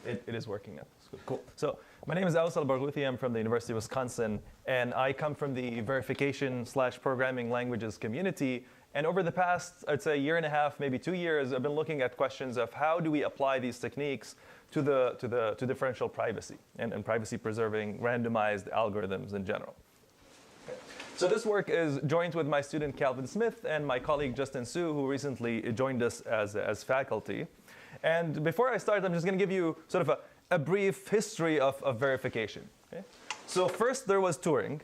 It is working now. Cool. So my name is Albarghouthi. I'm from the University of Wisconsin, and I come from the verification/programming languages community. And over the past, I'd say, year and a half, maybe 2 years, I've been looking at questions of how do we apply these techniques to differential privacy and privacy-preserving randomized algorithms in general. So this work is joint with my student Calvin Smith and my colleague Justin Su, who recently joined us as faculty. And before I start, I'm just going to give you sort of a brief history of verification. Okay? So first there was Turing,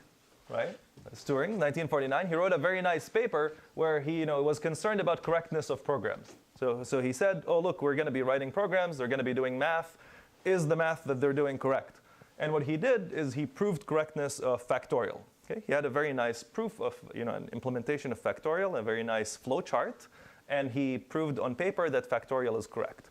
right? That's Turing, 1949. He wrote a very nice paper where he was concerned about correctness of programs. So he said, oh, look, we're going to be writing programs. They're going to be doing math. Is the math that they're doing correct? And what he did is he proved correctness of factorial. Okay? He had a very nice proof of an implementation of factorial, a very nice flow chart. And he proved on paper that factorial is correct.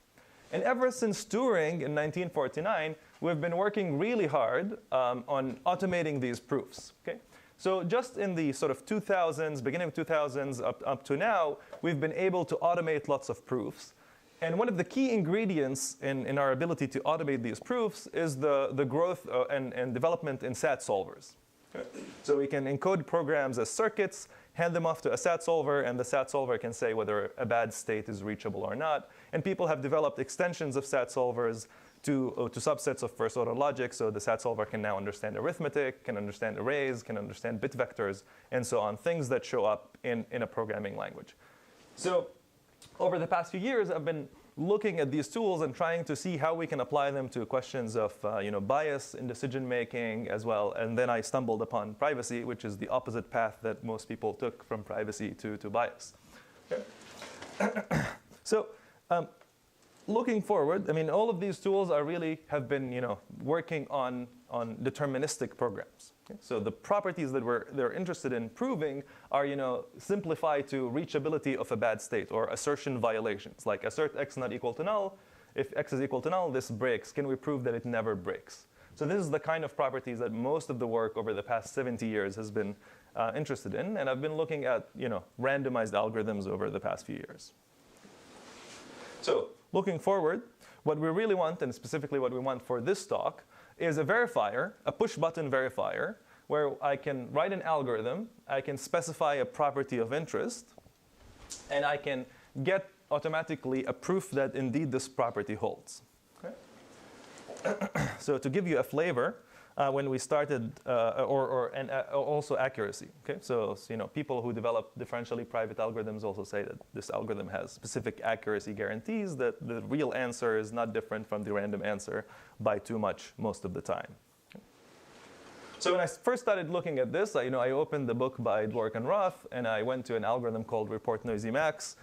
And ever since Turing in 1949, we've been working really hard on automating these proofs. Okay? So just in the sort of 2000s, beginning of 2000s up to now, we've been able to automate lots of proofs. And one of the key ingredients in our ability to automate these proofs is the growth and development in SAT solvers. Okay? So we can encode programs as circuits, hand them off to a SAT solver, and the SAT solver can say whether a bad state is reachable or not. And people have developed extensions of SAT solvers to subsets of first-order logic, so the SAT solver can now understand arithmetic, can understand arrays, can understand bit vectors, and so on, things that show up in a programming language. So over the past few years, I've been looking at these tools and trying to see how we can apply them to questions of bias in decision-making as well. And then I stumbled upon privacy, which is the opposite path that most people took from privacy to bias. Okay. So looking forward, I mean, all of these tools have been working on deterministic programs. Okay? So the properties that they're interested in proving are simplified to reachability of a bad state or assertion violations, like assert x not equal to null. If x is equal to null, this breaks. Can we prove that it never breaks? So this is the kind of properties that most of the work over the past 70 years has been interested in, and I've been looking at randomized algorithms over the past few years. So looking forward, what we really want, and specifically what we want for this talk, is a verifier, a push-button verifier, where I can write an algorithm, I can specify a property of interest, and I can get automatically a proof that indeed this property holds. Okay? So to give you a flavor, when we started, also accuracy. Okay, so people who develop differentially private algorithms also say that this algorithm has specific accuracy guarantees that the real answer is not different from the random answer by too much most of the time. Okay. So when I first started looking at this, I opened the book by Dwork and Roth, and I went to an algorithm called Report Noisy Max,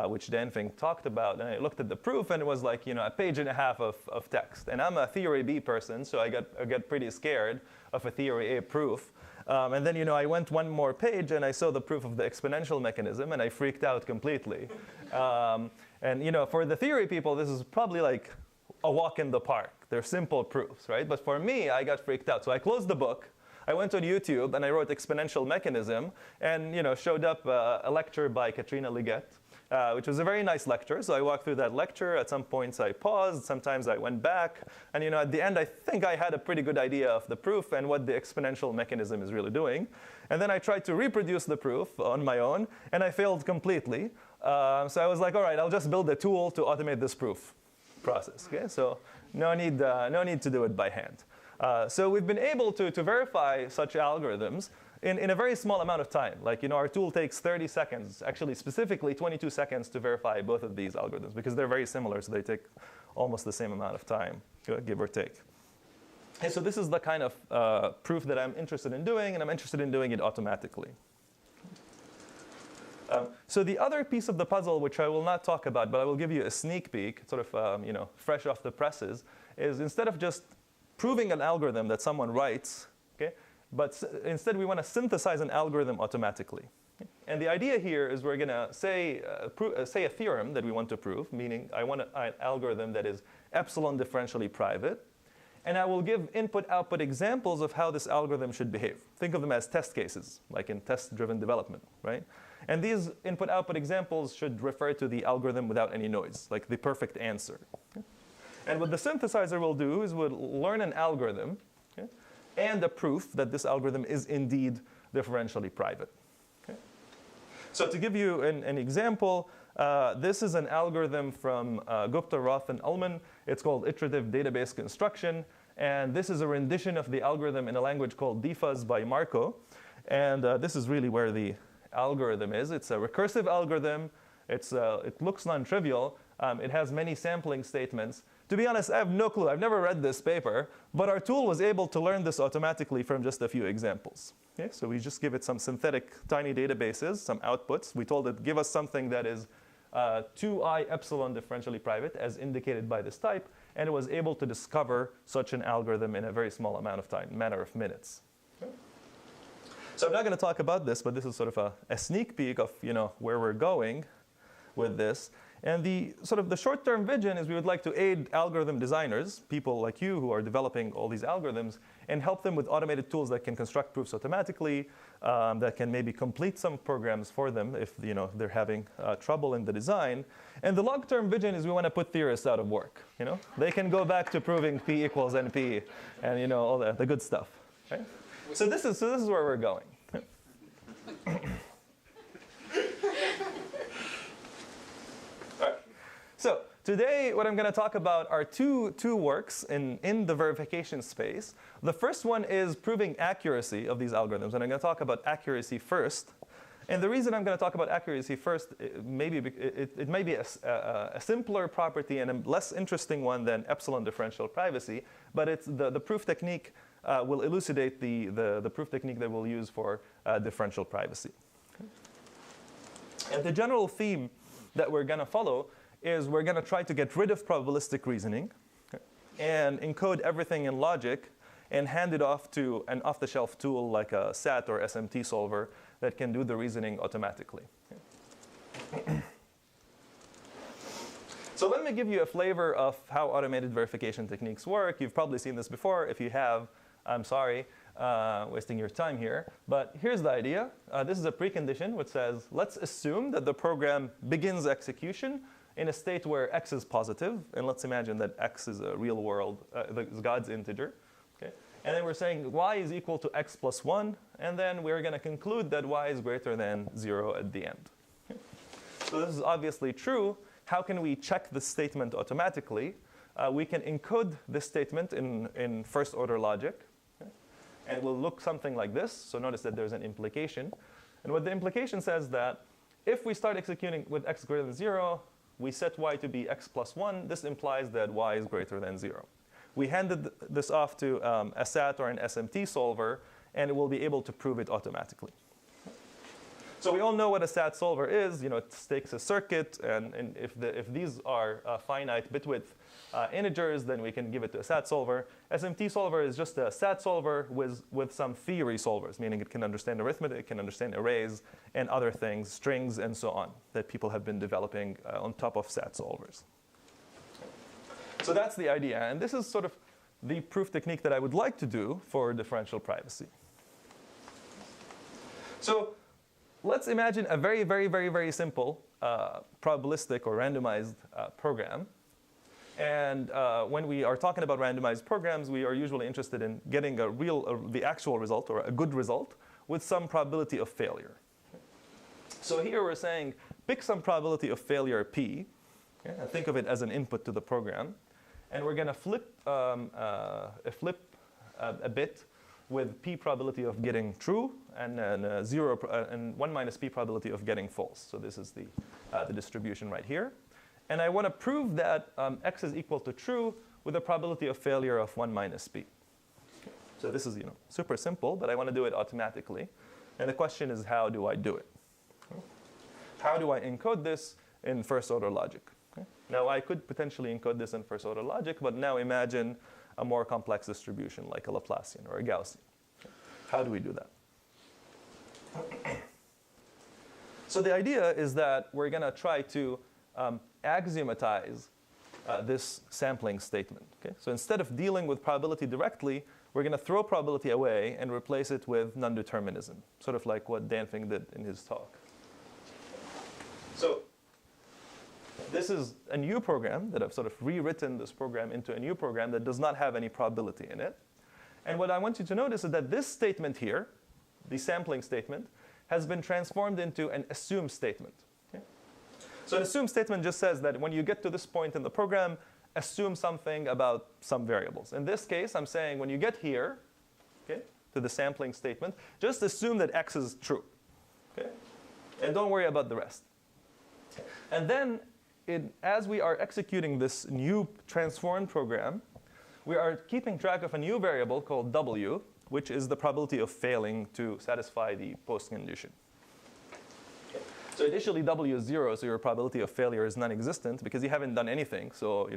which Dan Fink talked about, and I looked at the proof, and it was like a page and a half of text. And I'm a theory B person, so I got pretty scared of a theory A proof. And then I went one more page, and I saw the proof of the exponential mechanism, and I freaked out completely. And for the theory people, this is probably like a walk in the park. They're simple proofs, right? But for me, I got freaked out. So I closed the book. I went on YouTube, and I wrote exponential mechanism, and showed up a lecture by Katrina Liggett, which was a very nice lecture. So I walked through that lecture. At some points I paused. Sometimes I went back. And at the end, I think I had a pretty good idea of the proof and what the exponential mechanism is really doing. And then I tried to reproduce the proof on my own, and I failed completely. So I was like, all right, I'll just build a tool to automate this proof process. Okay? So no need to do it by hand. So we've been able to verify such algorithms in a very small amount of time. Like, our tool takes 30 seconds, actually specifically 22 seconds to verify both of these algorithms because they're very similar, so they take almost the same amount of time, give or take. And so this is the kind of proof that I'm interested in doing, and I'm interested in doing it automatically. So the other piece of the puzzle, which I will not talk about, but I will give you a sneak peek, sort of fresh off the presses, is instead of just proving an algorithm that someone writes, okay, but instead we want to synthesize an algorithm automatically. Okay? And the idea here is we're going to say a theorem that we want to prove, meaning I want an algorithm that is epsilon differentially private, and I will give input-output examples of how this algorithm should behave. Think of them as test cases, like in test-driven development, right? And these input-output examples should refer to the algorithm without any noise, like the perfect answer. Okay? And what the synthesizer will do is we'll learn an algorithm, okay, and a proof that this algorithm is indeed differentially private. Okay. So to give you an example, this is an algorithm from Gupta, Roth, and Ullman. It's called iterative database construction. And this is a rendition of the algorithm in a language called dfuzz by Marco. And this is really where the algorithm is. It's a recursive algorithm. It looks non-trivial. It has many sampling statements. To be honest, I have no clue. I've never read this paper. But our tool was able to learn this automatically from just a few examples. Okay? So we just give it some synthetic tiny databases, some outputs. We told it, give us something that is 2i epsilon differentially private, as indicated by this type. And it was able to discover such an algorithm in a very small amount of time, matter of minutes. Okay. So I'm not going to talk about this, but this is sort of a sneak peek of where we're going with this. And the short-term vision is we would like to aid algorithm designers, people like you who are developing all these algorithms, and help them with automated tools that can construct proofs automatically, that can maybe complete some programs for them if they're having trouble in the design. And the long-term vision is we want to put theorists out of work. They can go back to proving P equals NP and all the good stuff. Right? So this is where we're going. So today, what I'm going to talk about are two works in the verification space. The first one is proving accuracy of these algorithms, and I'm going to talk about accuracy first. And the reason I'm going to talk about accuracy first, it may be a simpler property and a less interesting one than epsilon differential privacy, but it's the proof technique will elucidate the proof technique that we'll use for differential privacy. And the general theme that we're going to follow is we're going to try to get rid of probabilistic reasoning and encode everything in logic and hand it off to an off-the-shelf tool like a SAT or SMT solver that can do the reasoning automatically. So let me give you a flavor of how automated verification techniques work. You've probably seen this before. If you have, I'm sorry, wasting your time here. But here's the idea. This is a precondition which says, let's assume that the program begins execution in a state where x is positive, and let's imagine that x is a real world, God's integer. Okay? And then we're saying y is equal to x plus 1, and then we're going to conclude that y is greater than 0 at the end. Okay? So this is obviously true. How can we check this statement automatically? We can encode this statement in first-order logic, okay? And it will look something like this. So notice that there's an implication. And what the implication says that if we start executing with x greater than 0, we set y to be x plus 1. This implies that y is greater than 0. We handed this off to a SAT or an SMT solver, and it will be able to prove it automatically. So we all know what a SAT solver is. It takes a circuit, and if these are finite bit width integers, then we can give it to a SAT solver. SMT solver is just a SAT solver with some theory solvers, meaning it can understand arithmetic, it can understand arrays, and other things, strings, and so on, that people have been developing on top of SAT solvers. So that's the idea. And this is sort of the proof technique that I would like to do for differential privacy. So let's imagine a very, very, very, very simple probabilistic or randomized program. And when we are talking about randomized programs, we are usually interested in getting the actual result or a good result with some probability of failure. So here we're saying pick some probability of failure p. Okay? And think of it as an input to the program. And we're going to flip a bit with p probability of getting true and 1 minus p probability of getting false. So this is the distribution right here. And I want to prove that x is equal to true with a probability of failure of 1 minus p. So this is super simple, but I want to do it automatically. And the question is, how do I do it? How do I encode this in first-order logic? Okay? Now, I could potentially encode this in first-order logic, but now imagine a more complex distribution like a Laplacian or a Gaussian. Okay? How do we do that? So the idea is that we're going to try to axiomatize this sampling statement. Okay? So instead of dealing with probability directly, we're going to throw probability away and replace it with non-determinism, sort of like what Dan Fink did in his talk. So This is a new program that I've sort of rewritten this program into a new program that does not have any probability in it. And what I want you to notice is that this statement here, the sampling statement, has been transformed into an assume statement. Okay? So an assume statement just says that when you get to this point in the program, assume something about some variables. In this case, I'm saying when you get here, okay, to the sampling statement, just assume that x is true. Okay? And don't worry about the rest. And then, as we are executing this new transformed program, we are keeping track of a new variable called w, which is the probability of failing to satisfy the post condition. Okay. So initially w is 0, so your probability of failure is non-existent because you haven't done anything. So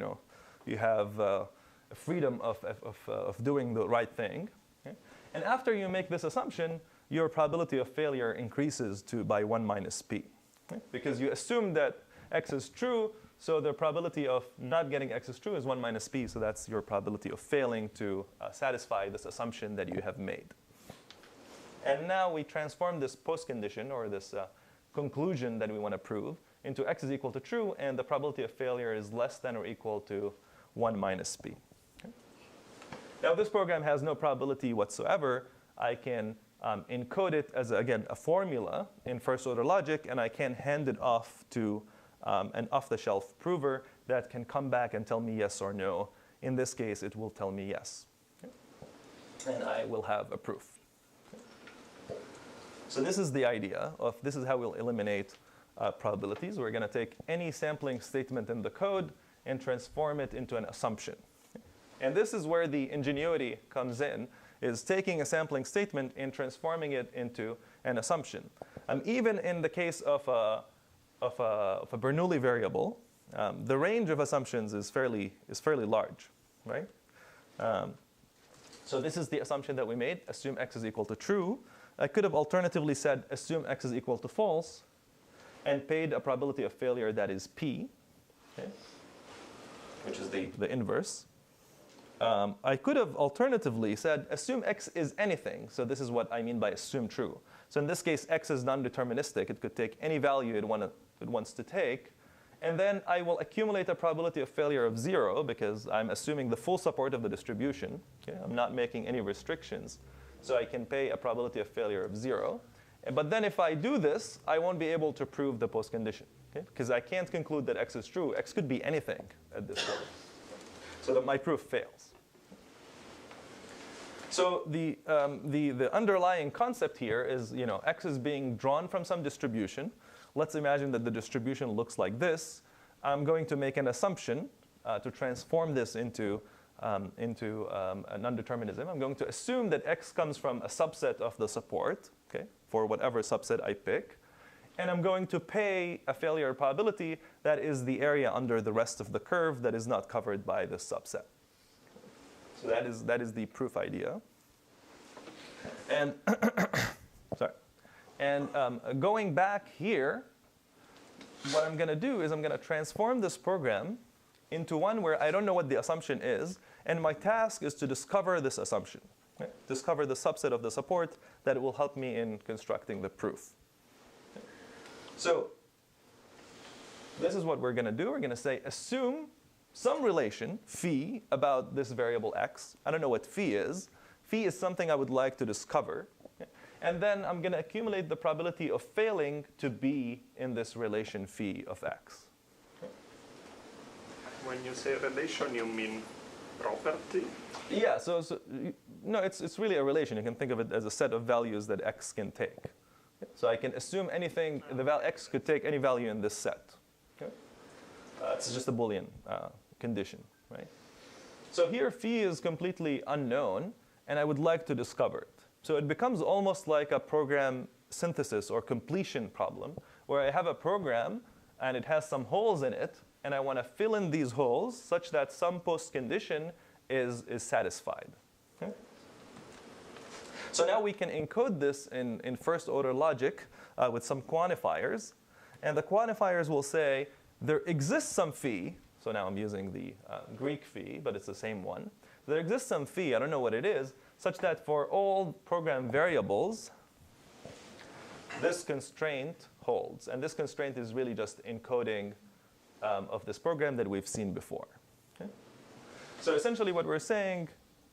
you have freedom of doing the right thing. Okay. And after you make this assumption, your probability of failure increases by 1 minus p. Okay. Because you assume that x is true, so the probability of not getting x is true is 1 minus p, so that's your probability of failing to satisfy this assumption that you have made. And now we transform this post-condition, or this conclusion that we want to prove, into x is equal to true, and the probability of failure is less than or equal to 1 minus p. Okay. Now, if this program has no probability whatsoever, I can encode it as, again, a formula in first-order logic, and I can hand it off to an off-the-shelf prover that can come back and tell me yes or no. In this case, it will tell me yes. Okay. And I will have a proof. Okay. So this is the idea of, this is how we'll eliminate probabilities. We're going to take any sampling statement in the code and transform it into an assumption. Okay. And this is where the ingenuity comes in, is taking a sampling statement and transforming it into an assumption. Even in the case of a Bernoulli variable, the range of assumptions is fairly large, right? So this is the assumption that we made, assume x is equal to true. I could have alternatively said, assume x is equal to false, and paid a probability of failure that is p, okay, which is the inverse. I could have alternatively said, assume x is anything. So this is what I mean by assume true. So in this case, x is non-deterministic. It could take any value it wants to take. And then I will accumulate a probability of failure of 0 because I'm assuming the full support of the distribution. Okay? I'm not making any restrictions. So I can pay a probability of failure of 0. But then if I do this, I won't be able to prove the postcondition. Okay? Because I can't conclude that x is true. X could be anything at this point. So that my proof fails. So the underlying concept here is, x is being drawn from some distribution. Let's imagine that the distribution looks like this. I'm going to make an assumption to transform this into a non-determinism. I'm going to assume that x comes from a subset of the support, okay, for whatever subset I pick. And I'm going to pay a failure probability that is the area under the rest of the curve that is not covered by this subset. So that is the proof idea. And sorry. And going back here, what I'm going to do is I'm going to transform this program into one where I don't know what the assumption is, and my task is to discover this assumption, okay? Discover the subset of the support that will help me in constructing the proof. Okay? So this is what we're going to do. We're going to say assume some relation, phi, about this variable x. I don't know what phi is. Phi is something I would like to discover. Okay? And then I'm going to accumulate the probability of failing to be in this relation phi of x. Okay? When you say relation, you mean property? Yeah, no, it's really a relation. You can think of it as a set of values that x can take. Okay? So I can assume anything, x could take any value in this set. Okay? It's just a Boolean condition, right? So here phi is completely unknown, and I would like to discover it. So it becomes almost like a program synthesis or completion problem, where I have a program and it has some holes in it, and I want to fill in these holes such that some post-condition is satisfied. Okay? So now we can encode this in first-order logic with some quantifiers. And the quantifiers will say, there exists some phi. So now I'm using the Greek phi, but it's the same one. There exists some phi, I don't know what it is, such that for all program variables, this constraint holds. And this constraint is really just encoding of this program that we've seen before. Okay? So essentially what we're saying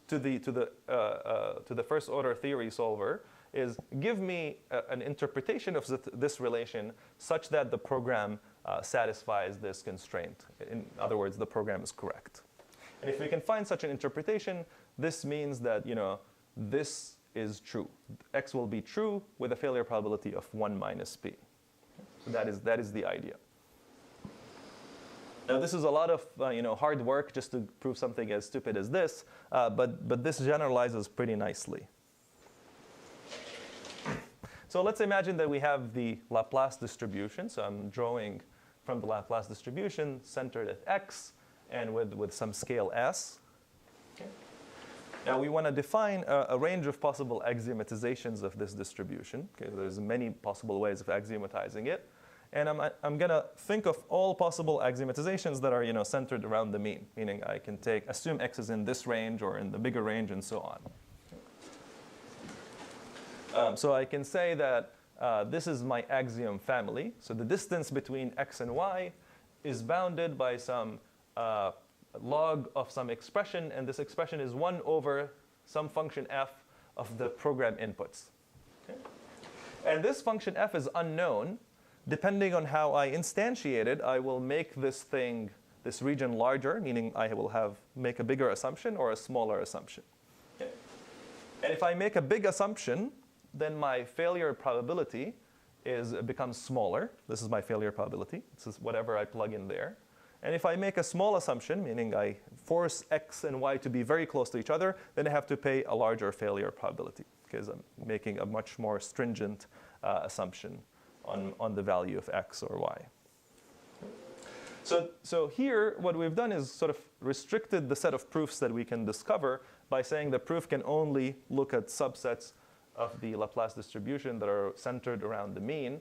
to the first order theory solver is give me an interpretation of this relation such that the program satisfies this constraint. In other words, the program is correct. And if we can find such an interpretation, this means that this is true. X will be true with a failure probability of 1 minus p. So that is the idea. Now this is a lot of hard work just to prove something as stupid as this, but this generalizes pretty nicely. So let's imagine that we have the Laplace distribution. So I'm drawing from the Laplace distribution centered at x and with some scale s. Okay. Now we want to define a range of possible axiomatizations of this distribution. Okay, there's many possible ways of axiomatizing it. And I'm going to think of all possible axiomatizations that are centered around the mean, meaning I can assume x is in this range or in the bigger range and so on. So I can say that this is my axiom family. So the distance between x and y is bounded by some log of some expression, and this expression is 1 over some function f of the program inputs. Okay? And this function f is unknown. Depending on how I instantiate it, I will make this region larger, meaning I will make a bigger assumption or a smaller assumption. Okay? And if I make a big assumption, then my failure probability becomes smaller. This is my failure probability. This is whatever I plug in there. And if I make a small assumption, meaning I force x and y to be very close to each other, then I have to pay a larger failure probability because I'm making a much more stringent assumption on the value of x or y. So here, what we've done is sort of restricted the set of proofs that we can discover by saying the proof can only look at subsets of the Laplace distribution that are centered around the mean.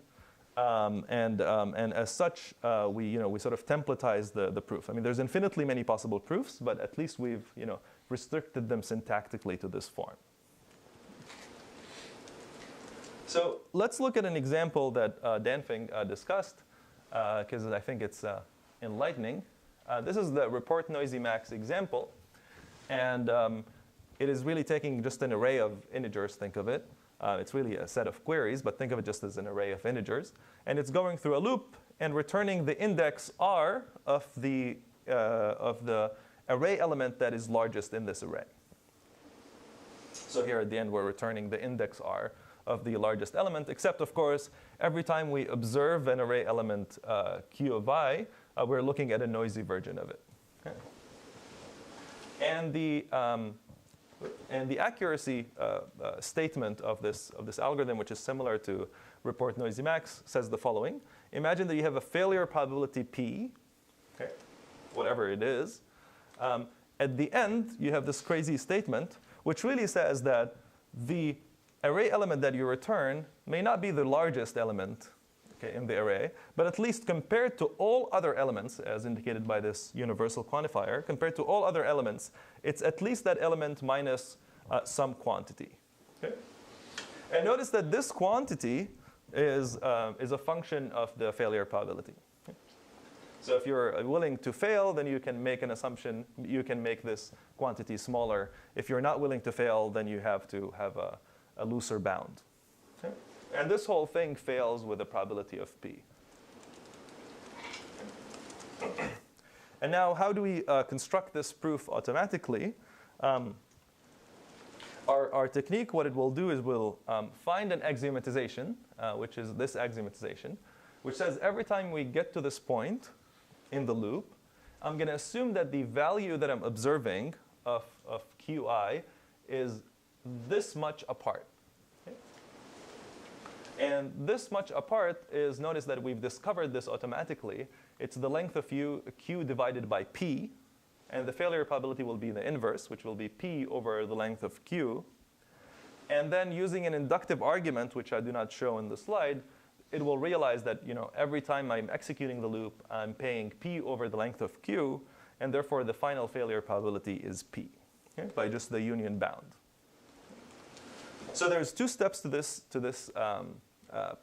And as such, we sort of templatize the proof. I mean, there's infinitely many possible proofs, but at least we've restricted them syntactically to this form. So let's look at an example that Danfing discussed, because I think it's enlightening. This is the report noisy max example. And it is really taking just an array of integers, think of it. It's really a set of queries, but think of it just as an array of integers. And it's going through a loop and returning the index r of the array element that is largest in this array. So here at the end, we're returning the index r of the largest element, except, of course, every time we observe an array element q of I, we're looking at a noisy version of it. Okay. And the accuracy statement of this algorithm, which is similar to report noisy max, says the following. Imagine that you have a failure probability p, okay, whatever it is. At the end, you have this crazy statement, which really says that the array element that you return may not be the largest element, okay, in the array, but at least compared to all other elements, as indicated by this universal quantifier, compared to all other elements, it's at least that element minus some quantity. Okay? And notice that this quantity is a function of the failure probability. Okay? So if you're willing to fail, then you can make an assumption. You can make this quantity smaller. If you're not willing to fail, then you have to have a looser bound. Okay? And this whole thing fails with a probability of p. And now, how do we construct this proof automatically? Our technique, what it will do is we'll find an axiomatization, which is this axiomatization, which says every time we get to this point in the loop, I'm going to assume that the value that I'm observing of qi is this much apart. Okay? And this much apart is, notice that we've discovered this automatically. It's the length of q divided by p. And the failure probability will be the inverse, which will be p over the length of q. And then using an inductive argument, which I do not show in the slide, it will realize that every time I'm executing the loop, I'm paying p over the length of q. And therefore, the final failure probability is p, okay, by just the union bound. So there's two steps to this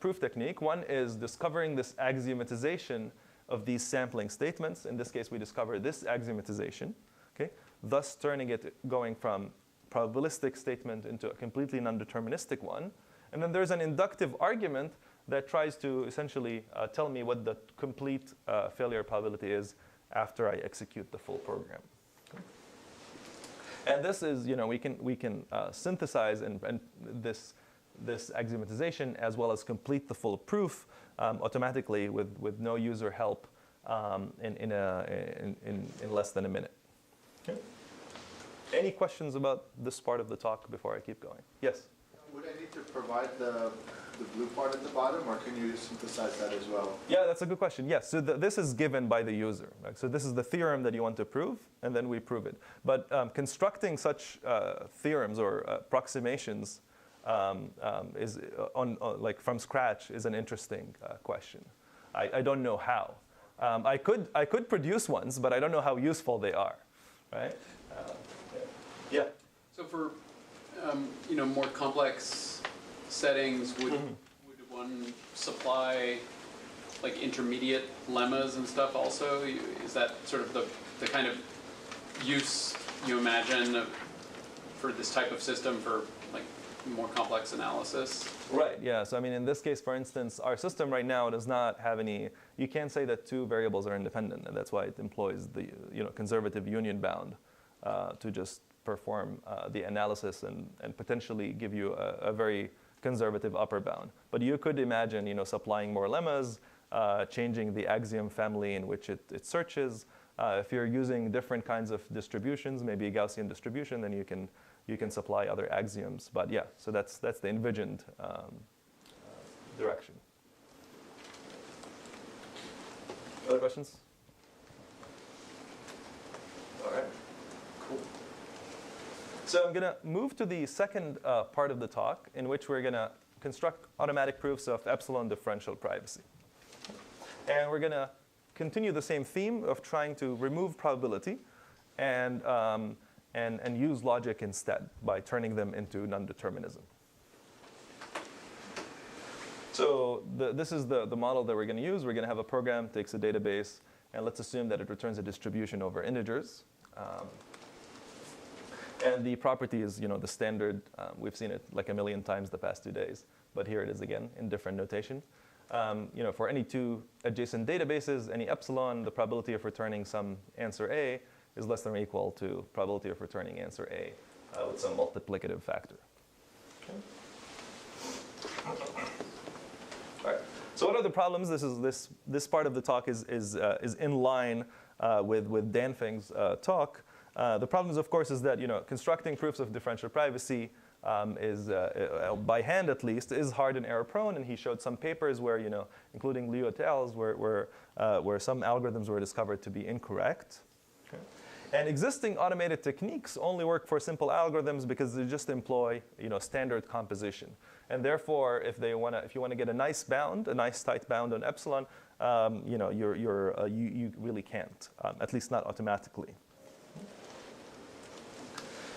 proof technique. One is discovering this axiomatization of these sampling statements. In this case, we discover this axiomatization, okay? Thus turning it, going from probabilistic statement into a completely non-deterministic one. And then there's an inductive argument that tries to essentially tell me what the complete failure probability is after I execute the full program. Okay. And this is, we can synthesize and this axiomatization as well as complete the full proof automatically with no user help in less than a minute. Okay. Any questions about this part of the talk before I keep going? Yes? Would I need to provide the blue part at the bottom, or can you synthesize that as well? Yeah, that's a good question. Yes, so this is given by the user. Right? So this is the theorem that you want to prove, and then we prove it. But constructing such theorems or approximations is like from scratch is an interesting question. I don't know how. I could produce ones, but I don't know how useful they are, right? Yeah. So for more complex settings, would one supply like intermediate lemmas and stuff also? Is that sort of the kind of use you imagine for this type of system for like more complex analysis? Right, yeah. So I mean, in this case, for instance, our system right now does not have any, you can't say that two variables are independent, and that's why it employs the conservative union bound to just perform the analysis and potentially give you a very conservative upper bound. But you could imagine, supplying more lemmas, changing the axiom family in which it searches. If you're using different kinds of distributions, maybe a Gaussian distribution, then you can supply other axioms. But yeah, so that's the envisioned direction. Other questions? All right, cool. So I'm going to move to the second part of the talk, in which we're going to construct automatic proofs of epsilon differential privacy. And we're going to continue the same theme of trying to remove probability and use logic instead by turning them into non-determinism. So this is the model that we're going to use. We're going to have a program that takes a database, and let's assume that it returns a distribution over integers. And the property is, the standard. We've seen it like a million times the past 2 days, but here it is again in different notation. For any two adjacent databases, any epsilon, the probability of returning some answer A is less than or equal to probability of returning answer A with some multiplicative factor. Okay. All right. So what are the problems? This part of the talk is in line with Dan Feng's talk. The problems, of course, is that constructing proofs of differential privacy is, by hand at least, is hard and error prone. And he showed some papers where, including Liu et al.'s, where some algorithms were discovered to be incorrect. Okay. And existing automated techniques only work for simple algorithms because they just employ, standard composition. And therefore, if you want to get a nice tight bound on epsilon, you really can't, at least not automatically.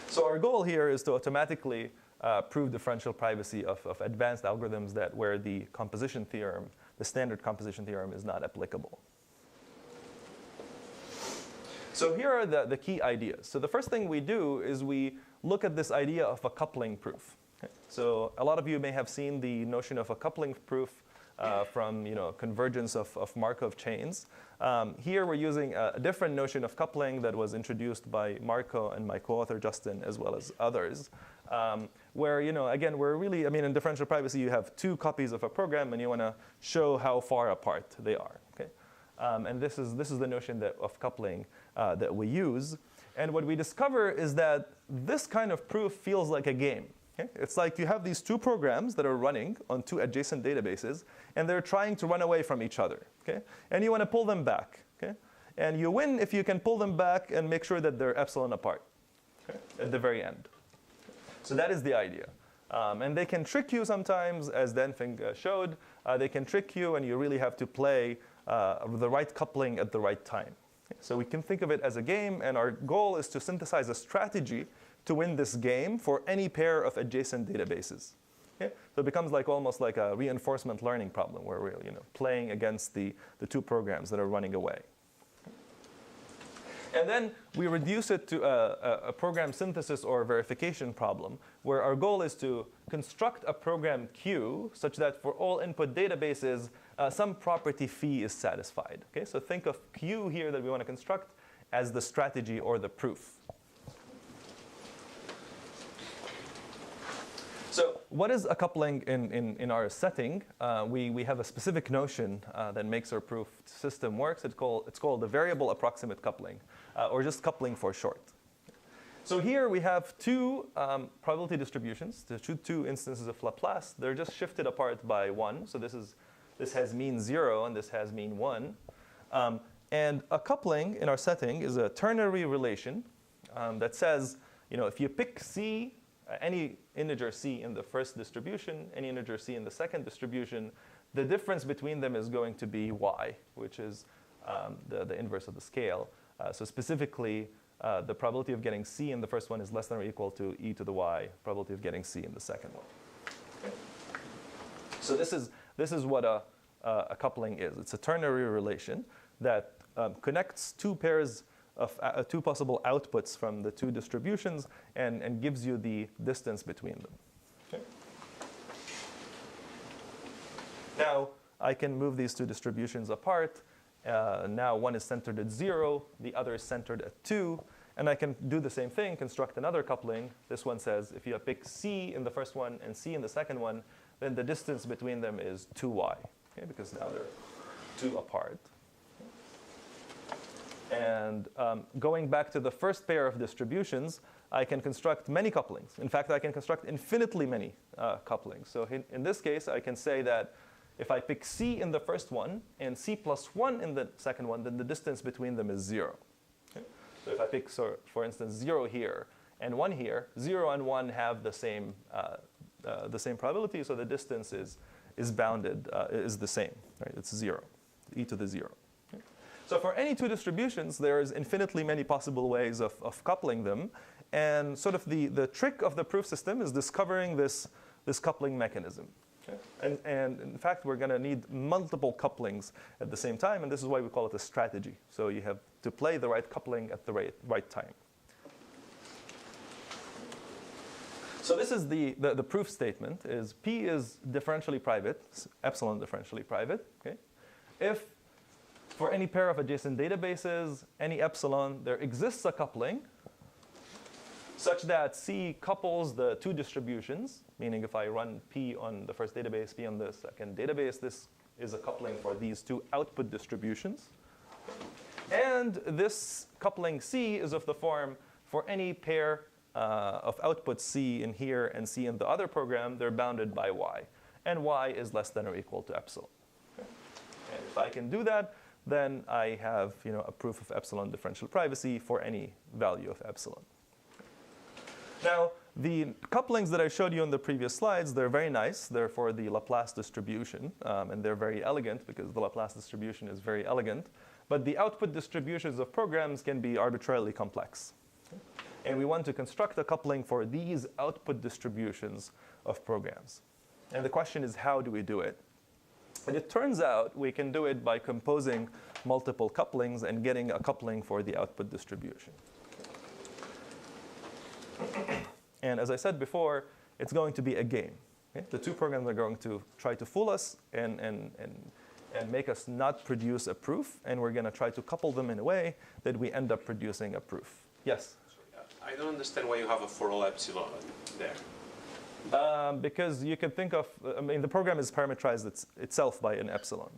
So our goal here is to automatically prove differential privacy of advanced algorithms where the composition theorem, the standard composition theorem, is not applicable. So here are the key ideas. So the first thing we do is we look at this idea of a coupling proof. Okay. So a lot of you may have seen the notion of a coupling proof from convergence of Markov chains. Here we're using a different notion of coupling that was introduced by Marco and my co-author Justin, as well as others, where again we're really, in differential privacy you have two copies of a program and you want to show how far apart they are. Okay, and this is the notion of coupling that we use. And what we discover is that this kind of proof feels like a game. Okay? It's like you have these two programs that are running on two adjacent databases, and they're trying to run away from each other. Okay? And you want to pull them back. Okay? And you win if you can pull them back and make sure that they're epsilon apart, okay, at the very end. So that is the idea. And they can trick you sometimes, as Dan Feng showed. They can trick you, and you really have to play the right coupling at the right time. Okay? So we can think of it as a game, and our goal is to synthesize a strategy to win this game for any pair of adjacent databases. Okay? So it becomes like almost like a reinforcement learning problem where we're playing against the two programs that are running away. And then we reduce it to a program synthesis or verification problem, where our goal is to construct a program queue such that for all input databases, some property phi is satisfied. Okay? So think of Q here that we want to construct as the strategy or the proof. So what is a coupling in our setting? We have a specific notion that makes our proof system works. It's called the variable approximate coupling, or just coupling for short. So here we have two probability distributions, two instances of Laplace. They're just shifted apart by 1. So this has mean 0, and this has mean 1. And a coupling in our setting is a ternary relation that says, if you pick C, any integer C in the first distribution, any integer C in the second distribution, the difference between them is going to be y, which is the inverse of the scale. So specifically, the probability of getting C in the first one is less than or equal to e to the y, probability of getting C in the second one. Okay. So this is what a coupling is. It's a ternary relation that connects two pairs of two possible outputs from the two distributions and gives you the distance between them. Okay. Now, I can move these two distributions apart. Now one is centered at 0, the other is centered at 2. And I can do the same thing, construct another coupling. This one says if you pick C in the first one and C in the second one, then the distance between them is 2y, okay, because now they're 2 apart. And going back to the first pair of distributions, I can construct many couplings. In fact, I can construct infinitely many couplings. So in this case, I can say that if I pick C in the first one and C plus 1 in the second one, then the distance between them is 0. Okay? So if I pick, for instance, 0 here and 1 here, 0 and 1 have the same probability, so the distance is bounded, is the same. Right? It's 0, e to the 0. So for any two distributions, there's infinitely many possible ways of coupling them. And sort of the trick of the proof system is discovering this coupling mechanism. Okay? And in fact, we're going to need multiple couplings at the same time. And this is why we call it a strategy. So you have to play the right coupling at the right time. So this is the proof statement. Is P is differentially private, epsilon differentially private. Okay? If for any pair of adjacent databases, any epsilon, there exists a coupling such that C couples the two distributions, meaning if I run P on the first database, P on the second database, this is a coupling for these two output distributions. And this coupling C is of the form for any pair of outputs C in here and C in the other program, they're bounded by y. And y is less than or equal to epsilon. Okay? And if I can do that, then I have a proof of epsilon differential privacy for any value of epsilon. Now, the couplings that I showed you on the previous slides, they're very nice. They're for the Laplace distribution, and they're very elegant because the Laplace distribution is very elegant. But the output distributions of programs can be arbitrarily complex. And we want to construct a coupling for these output distributions of programs. And the question is, how do we do it? And it turns out we can do it by composing multiple couplings and getting a coupling for the output distribution. And as I said before, it's going to be a game. Okay? The two programs are going to try to fool us and make us not produce a proof. And we're going to try to couple them in a way that we end up producing a proof. Yes? I don't understand why you have a for all epsilon there. Because you can think of, the program is parameterized itself by an epsilon.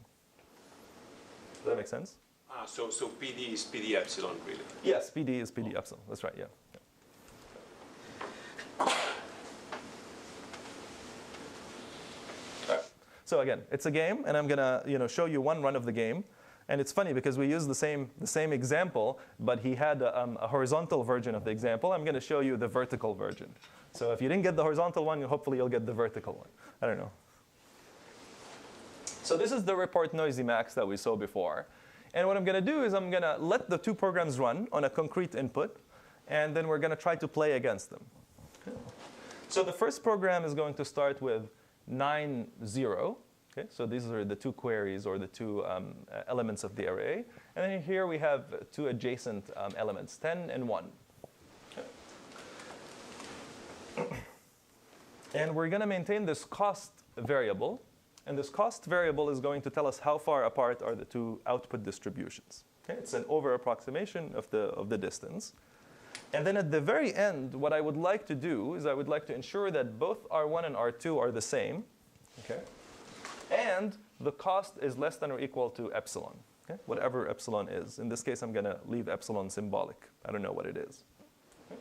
Does that make sense? So PD is PD epsilon, really? Yes, PD is PD epsilon. That's right, yeah. All right. So again, it's a game, and I'm going to show you one run of the game. And it's funny because we use the same example, but he had a horizontal version of the example. I'm going to show you the vertical version. So if you didn't get the horizontal one, hopefully you'll get the vertical one. I don't know. So this is the report noisy max that we saw before. And what I'm going to do is I'm going to let the two programs run on a concrete input, and then we're going to try to play against them. So the first program is going to start with 9, 0. Okay, so these are the two queries or the two elements of the array. And then here we have two adjacent elements, 10 and 1. Okay. And we're going to maintain this cost variable. And this cost variable is going to tell us how far apart are the two output distributions. Okay? It's an over-approximation of the distance. And then at the very end, what I would like to do is I would like to ensure that both R1 and R2 are the same. Okay? And the cost is less than or equal to epsilon, okay? Whatever epsilon is. In this case, I'm going to leave epsilon symbolic. I don't know what it is. Okay?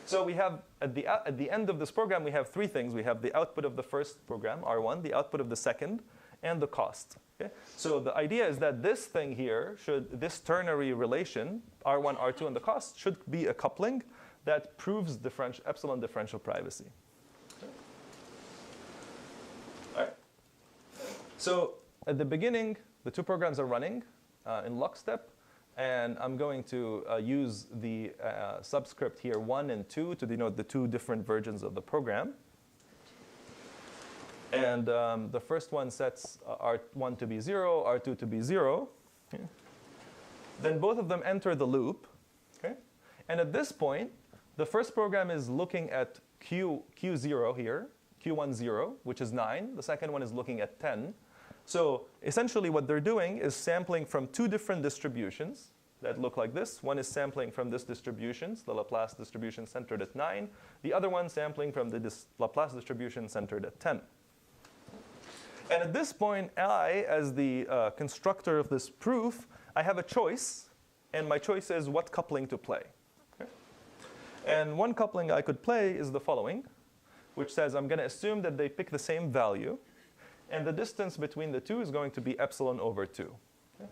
So we have, at the end of this program, we have three things. We have the output of the first program, R1, the output of the second, and the cost. Okay? So the idea is that this thing here, this ternary relation, R1, R2, and the cost, should be a coupling that proves epsilon differential privacy. Okay? All right. So at the beginning, the two programs are running in lockstep. And I'm going to use the subscript here, 1 and 2, to denote the two different versions of the program. And the first one sets R1 to be 0, R2 to be 0. Okay. Then both of them enter the loop. Okay. And at this point, the first program is looking at Q0 here, Q1, 0, which is 9. The second one is looking at 10. So essentially what they're doing is sampling from two different distributions that look like this. One is sampling from this distribution, the Laplace distribution centered at 9. The other one sampling from the Laplace distribution centered at 10. And at this point, I, as the constructor of this proof, I have a choice. And my choice is what coupling to play. Okay? And one coupling I could play is the following, which says I'm going to assume that they pick the same value. And the distance between the two is going to be epsilon over 2, okay?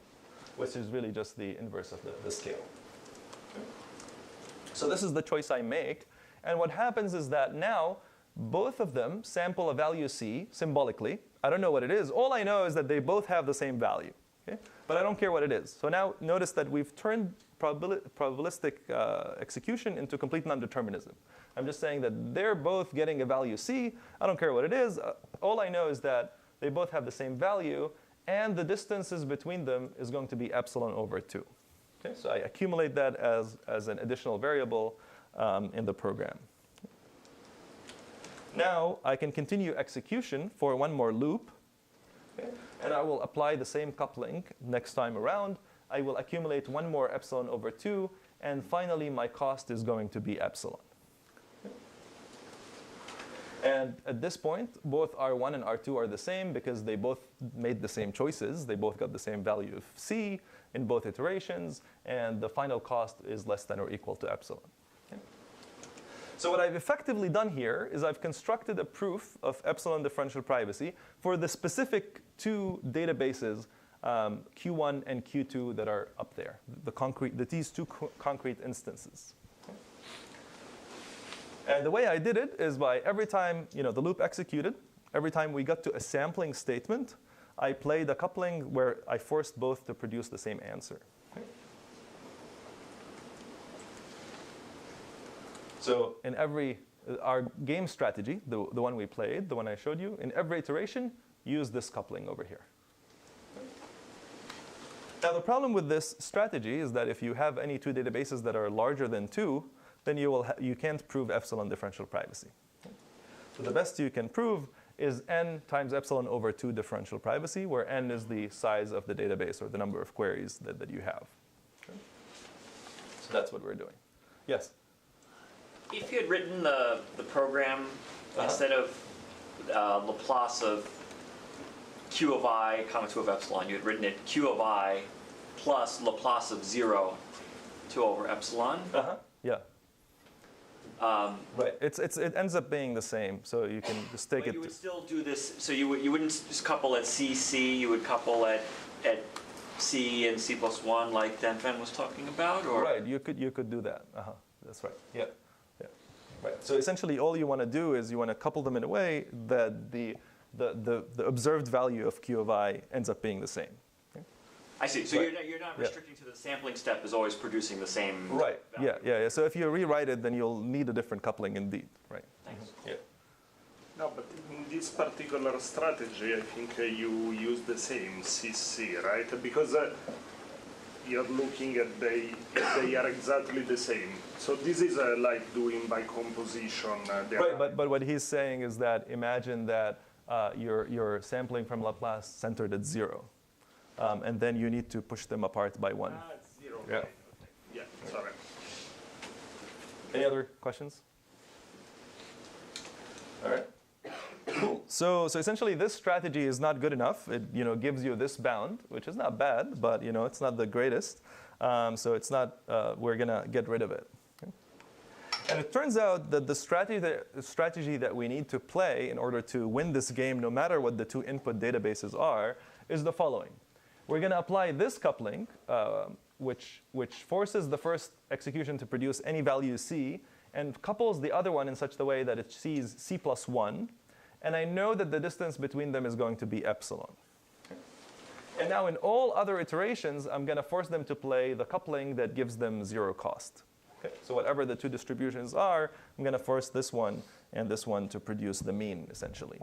Which is really just the inverse of the scale. Okay? So this is the choice I make. And what happens is that now both of them sample a value C symbolically. I don't know what it is. All I know is that they both have the same value. Okay? But I don't care what it is. So now notice that we've turned probabilistic execution into complete non-determinism. I'm just saying that they're both getting a value C. I don't care what it is. All I know is that they both have the same value, and the distances between them is going to be epsilon over 2. Okay? So I accumulate that as an additional variable in the program. Now I can continue execution for one more loop. Okay? And I will apply the same coupling next time around. I will accumulate one more epsilon over 2. And finally, my cost is going to be epsilon. Okay? And at this point, both R1 and R2 are the same because they both made the same choices. They both got the same value of C in both iterations. And the final cost is less than or equal to epsilon. Okay? So what I've effectively done here is I've constructed a proof of epsilon differential privacy for the specific two databases, Q1 and Q2, that are up there, these two concrete instances. Okay. And the way I did it is by every time the loop executed, every time we got to a sampling statement, I played a coupling where I forced both to produce the same answer. Okay. So in our game strategy, the one we played, the one I showed you, in every iteration, use this coupling over here. Now the problem with this strategy is that if you have any two databases that are larger than 2, then you can't prove epsilon differential privacy. So the best you can prove is n times epsilon over 2 differential privacy, where n is the size of the database or the number of queries that you have. Okay. So that's what we're doing. Yes? If you had written the program instead of Laplace of Q of I, comma 2 of epsilon, you had written it Q of I plus Laplace of 0, 2 over epsilon. Yeah. Right. It ends up being the same, so you can just take but it. You would still do this, so you wouldn't just couple at C, you would couple at C and C+1 like Danfan was talking about, or? Right. You could do that. That's right. Yeah. Right. So essentially, all you want to do is you want to couple them in a way that the observed value of Q of I ends up being the same. Okay? I see. So right. you're not restricting to the sampling step is always producing the same right. value. Yeah. So if you rewrite it, then you'll need a different coupling indeed. Right. Thanks. Yeah. No, but in this particular strategy, I think you use the same CC, right? Because you're looking at they are exactly the same. So this is like doing by composition. Right, but what he's saying is that imagine that you're sampling from Laplace centered at 0. And then you need to push them apart by 1. It's 0. Yeah. Yeah, sorry. Any other questions? All right. Cool. So essentially, this strategy is not good enough. It gives you this bound, which is not bad, but it's not the greatest. So it's not. We're gonna get rid of it. Okay? And it turns out that the strategy that we need to play in order to win this game, no matter what the two input databases are, is the following. We're gonna apply this coupling, which forces the first execution to produce any value c, and couples the other one in such a way that it sees c plus 1. And I know that the distance between them is going to be epsilon. Okay. And now in all other iterations, I'm going to force them to play the coupling that gives them 0 cost. Okay. So whatever the two distributions are, I'm going to force this one and this one to produce the mean, essentially.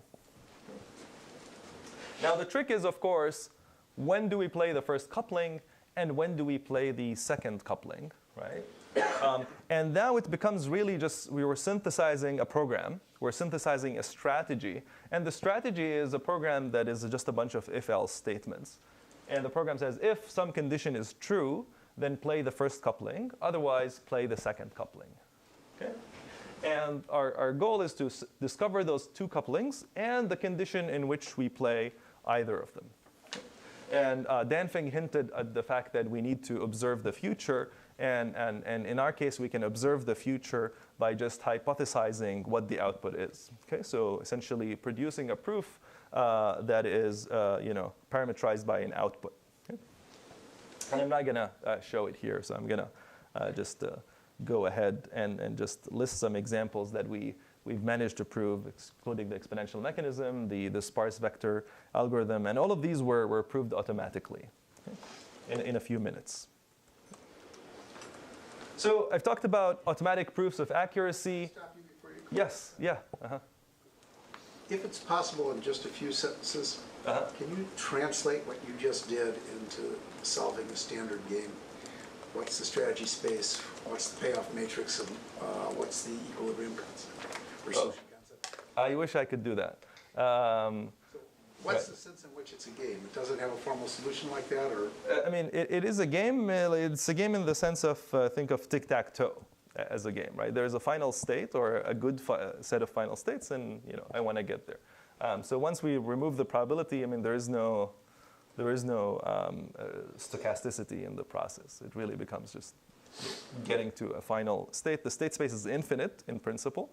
Now the trick is, of course, when do we play the first coupling and when do we play the second coupling, right? And now it becomes really just, we were synthesizing a program. We're synthesizing a strategy. And the strategy is a program that is just a bunch of if-else statements. And the program says, if some condition is true, then play the first coupling. Otherwise, play the second coupling. Okay? And our goal is to discover those two couplings and the condition in which we play either of them. And Danfeng hinted at the fact that we need to observe the future. And in our case, we can observe the future by just hypothesizing what the output is. Okay, so essentially producing a proof that is parameterized by an output. Okay? And I'm not going to show it here, so I'm going to just go ahead and just list some examples that we've managed to prove, including the exponential mechanism, the sparse vector algorithm, and all of these were proved automatically, okay, in a few minutes. So I've talked about automatic proofs of accuracy. Stop you before you. Yes, yeah. If it's possible in just a few sentences, can you translate what you just did into solving a standard game? What's the strategy space? What's the payoff matrix? And what's the equilibrium concept or solution concept? I wish I could do that. What's the sense in which it's a game? It doesn't have a formal solution like that, or? I mean, it is a game. It's a game in the sense of, think of tic-tac-toe as a game, right? There's a final state or a good set of final states, and I want to get there. So once we remove the probability, I mean, there is no stochasticity in the process. It really becomes just getting to a final state. The state space is infinite in principle,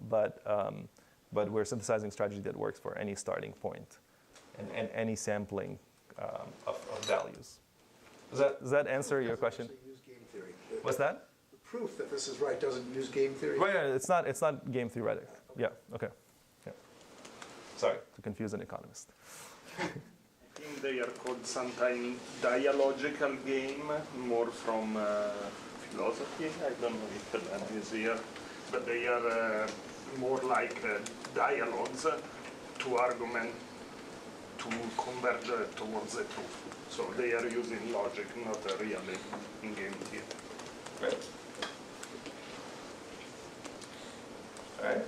but we're synthesizing strategy that works for any starting point and any sampling of values. Does that answer your question? Use game theory. What's that? The proof that this is right doesn't use game theory. Right, it's not game theoretic. Yeah. Okay. Yeah. Sorry to confuse an economist. I think they are called sometimes dialogical game, more from philosophy. I don't know if that is here, but they are more like dialogues to argument to converge towards the truth. So they are using logic, not really in game theory. Right. All right.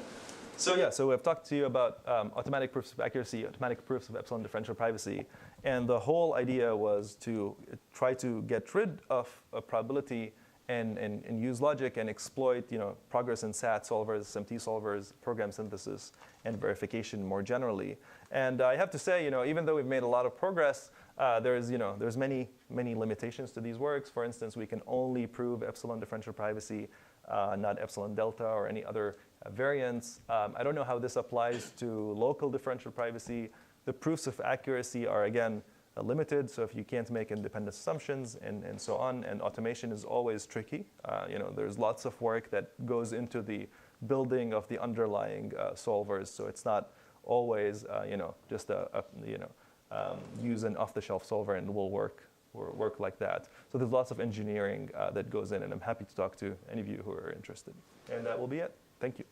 So we've talked to you about automatic proofs of accuracy, automatic proofs of epsilon differential privacy, and the whole idea was to try to get rid of a probability and use logic and exploit progress in SAT solvers, SMT solvers, program synthesis, and verification more generally. And I have to say, even though we've made a lot of progress, there's many limitations to these works. For instance, we can only prove epsilon differential privacy, not epsilon delta or any other variants. I don't know how this applies to local differential privacy. The proofs of accuracy are, again, limited, so if you can't make independent assumptions and so on, and automation is always tricky. There's lots of work that goes into the building of the underlying solvers, so it's not always just use an off-the-shelf solver and it will work like that. So there's lots of engineering that goes in, and I'm happy to talk to any of you who are interested. And that will be it. Thank you.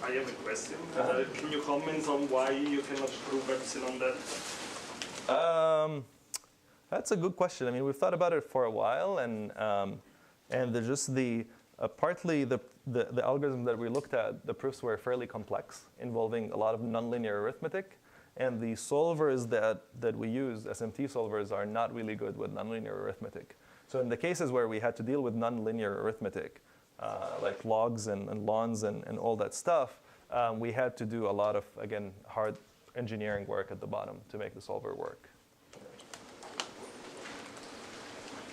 I have a question. Can you comment on why you cannot prove epsilon that? That's a good question. I mean, we've thought about it for a while, and there's just partly the algorithm that we looked at, the proofs were fairly complex, involving a lot of nonlinear arithmetic, and the solvers that we use, SMT solvers, are not really good with nonlinear arithmetic. So in the cases where we had to deal with nonlinear arithmetic, like logs and lns and all that stuff, we had to do a lot of, again, hard engineering work at the bottom to make the solver work.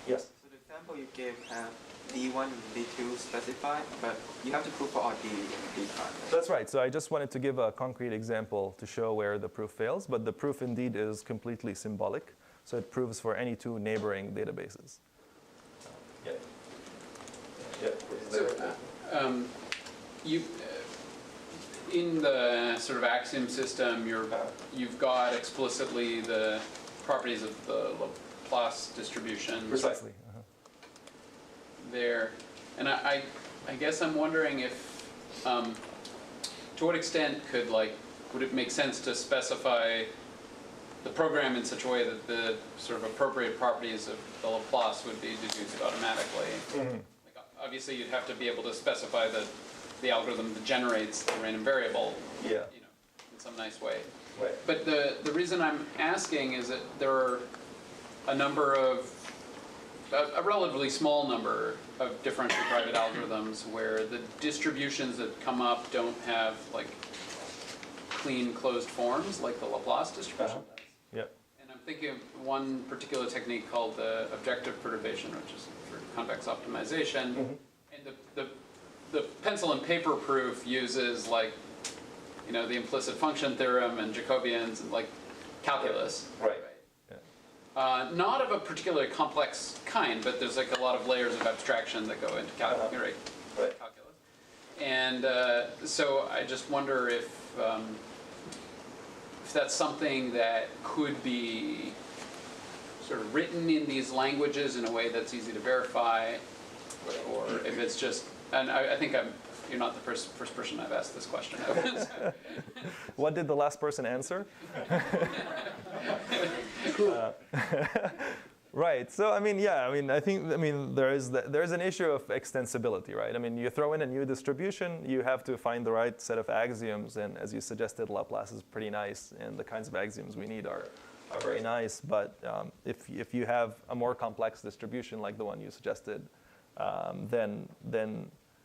Yes? So the example you gave have D1 and D2 specified, but you have to prove for all D and D prime. That's right. So I just wanted to give a concrete example to show where the proof fails, but the proof indeed is completely symbolic. So it proves for any two neighboring databases. Yeah. So, you, in the sort of axiom system, you've got explicitly the properties of the Laplace distribution. Precisely. There, and I guess I'm wondering if, to what extent would it make sense to specify the program in such a way that the sort of appropriate properties of the Laplace would be deduced automatically? Mm-hmm. Like, obviously, you'd have to be able to specify the algorithm that generates the random variable, Yeah. In some nice way. Right. But the reason I'm asking is that there are a relatively small number of differential private algorithms where the distributions that come up don't have clean closed forms like the Laplace distribution does. Yeah. And I'm thinking of one particular technique called the objective perturbation, which is for convex optimization. Mm-hmm. And the pencil and paper proof uses the implicit function theorem and Jacobians and calculus. Right. Not of a particularly complex kind, but there's a lot of layers of abstraction that go into calculus. Right. And so I just wonder if that's something that could be sort of written in these languages in a way that's easy to verify, or if it's just, and I think you're not the first person I've asked this question of. What did the last person answer? Right. So I think there's an issue of extensibility, right? I mean, you throw in a new distribution, you have to find the right set of axioms, and as you suggested, Laplace is pretty nice, and the kinds of axioms we need are very nice. But if you have a more complex distribution like the one you suggested, then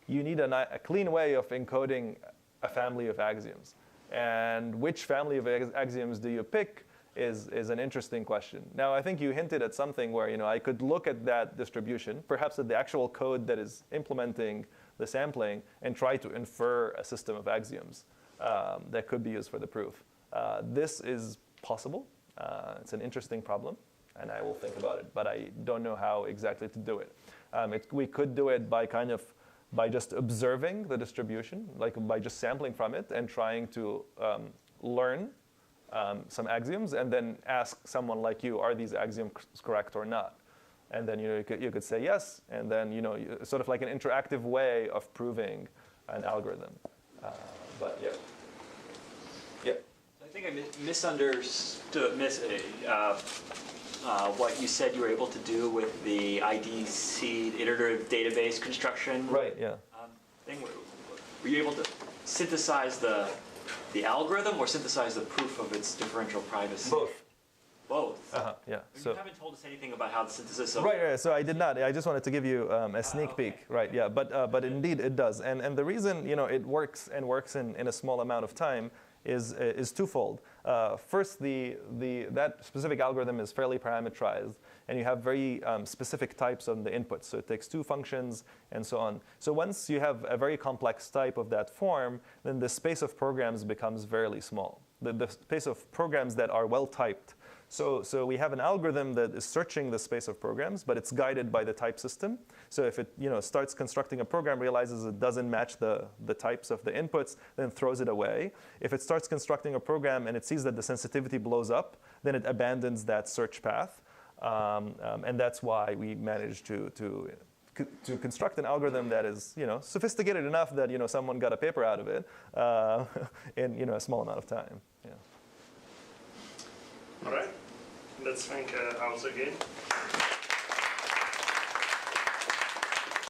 you need a clean way of encoding a family of axioms. And which family of axioms do you pick is an interesting question. Now, I think you hinted at something where I could look at that distribution, perhaps at the actual code that is implementing the sampling, and try to infer a system of axioms that could be used for the proof. This is possible. It's an interesting problem, and I will think about it, but I don't know how exactly to do it. We could do it by just observing the distribution, by just sampling from it and trying to learn some axioms, and then ask someone like you, are these axioms correct or not? And then you could say yes, and then sort of like an interactive way of proving an algorithm. But yeah. I think I misunderstood what you said you were able to do with the IDC iterative database construction. Right. Yeah. Thing. Were you able to synthesize the algorithm or synthesize the proof of its differential privacy? Both. Yeah. So you haven't told us anything about how the synthesis of Right. So I did not. I just wanted to give you a sneak peek. Right. Yeah. But indeed it does. And the reason it works in a small amount of time is twofold. First, that specific algorithm is fairly parameterized, and you have very specific types on the inputs. So it takes two functions and so on. So once you have a very complex type of that form, then the space of programs becomes very small. The space of programs that are well typed. So we have an algorithm that is searching the space of programs, but it's guided by the type system. So if it starts constructing a program, realizes it doesn't match the types of the inputs, then throws it away. If it starts constructing a program and it sees that the sensitivity blows up, then it abandons that search path. And that's why we managed to to construct an algorithm that is, sophisticated enough that, someone got a paper out of it in, a small amount of time. Yeah. All right. Let's thank House again.